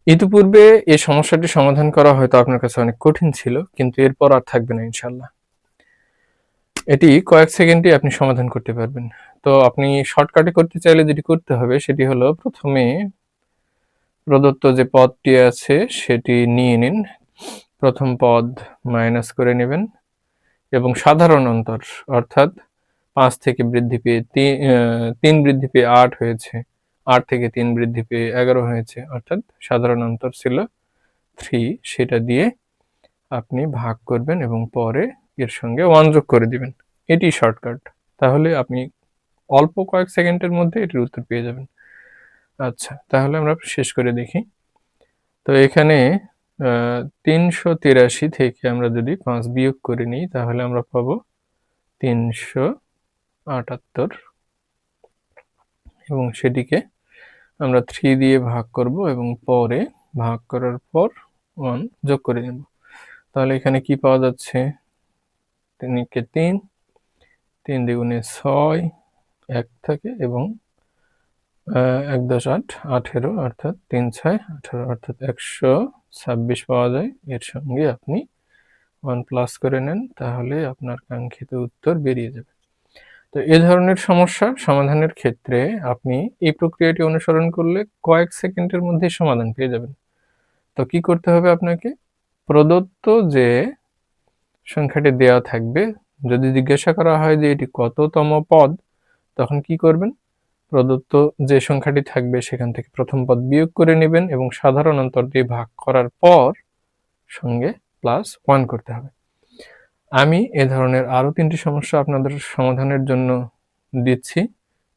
ইতিপূর্বে এই সমস্যাটি সমাধান করা হয়তো আপনার কাছে অনেক কঠিন ছিল, কিন্তু এরপর আর থাকবে না ইনশাল্লাহ। এটি কয়েক সেকেন্ডে আপনি সমাধান করতে পারবেন। তো আপনি শর্টকাটে করতে চাইলে যেটি করতে হবে সেটি হলো, প্রথমে প্রদত্ত যে পদটি আছে সেটি নিয়ে নিন। প্রথম পদ মাইনাস করে নেবেন এবং সাধারণ অন্তর অর্থাৎ 5 থেকে বৃদ্ধি পেয়ে 3 বৃদ্ধি পেয়ে 8 হয়েছে, 8 থেকে 3 বৃদ্ধি পেয়ে 11 হয়েছে, অর্থাৎ সাধারণ অন্তর ছিল 3, সেটা দিয়ে আপনি ভাগ করবেন এবং পরে এর সঙ্গে 1 যোগ করে দিবেন। এটি শর্টকাট। তাহলে আপনি অল্প কয়েক সেকেন্ডের মধ্যে এটির উত্তর পেয়ে যাবেন। আচ্ছা, তাহলে আমরা শেষ করে দেখি। তো এখানে 383 থেকে আমরা যদি 5 বিয়োগ করে নিই তাহলে আমরা পাবো 378 এবং সেটিকে আমরা 3 দিয়ে ভাগ করব এবং পরে ভাগ করার পর 1 যোগ করে নেব। তাহলে এখানে কি পাওয়া যাচ্ছে? 3 কে 3, 3 দ্বিগুণে 6, 1 থাকে এবং 1 + 8 18, অর্থাৎ 3 × 6 18, অর্থাৎ 126 পাওয়া যায়। এর সঙ্গে আপনি 1 প্লাস করে নেন, তাহলে আপনার কাঙ্ক্ষিত উত্তর বেরিয়ে যাবে। তো এ ধরনের সমস্যা সমাধানের ক্ষেত্রে আপনি এই প্রক্রিয়াটি অনুসরণ করলে কয়েক সেকেন্ডের মধ্যেই সমাধান পেয়ে যাবেন। তো কি করতে হবে আপনাকে? প্রদত্ত যে সংখ্যাটি দেওয়া থাকবে, যদি জিজ্ঞাসা করা হয় যে এটি কততম পদ, তখন কি করবেন? প্রদত্ত যে সংখ্যাটি থাকবে সেখান থেকে প্রথম পদ বিয়োগ করে নেবেন এবং সাধারণ অন্তর দিয়ে ভাগ করার পর সঙ্গে +1 করতে হবে। আমি এ ধরনের আরও 3টি সমস্যা আপনাদের সমাধানের জন্য দিচ্ছি,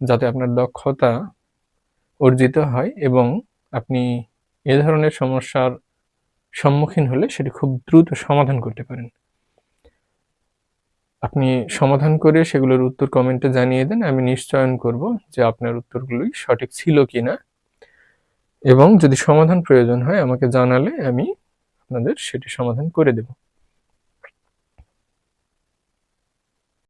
যাতে আপনার দক্ষতা অর্জিত হয় এবং আপনি এ ধরনের সমস্যার সম্মুখীন হলে সেটি খুব দ্রুত সমাধান করতে পারেন। আপনি সমাধান করে সেগুলোর উত্তর কমেন্টে জানিয়ে দেন। আমি নিশ্চয়ন করব যে আপনার উত্তরগুলোই সঠিক ছিল কিনা, এবং যদি সমাধান প্রয়োজন হয় আমাকে জানালে আমি আপনাদের সেটি সমাধান করে দেব।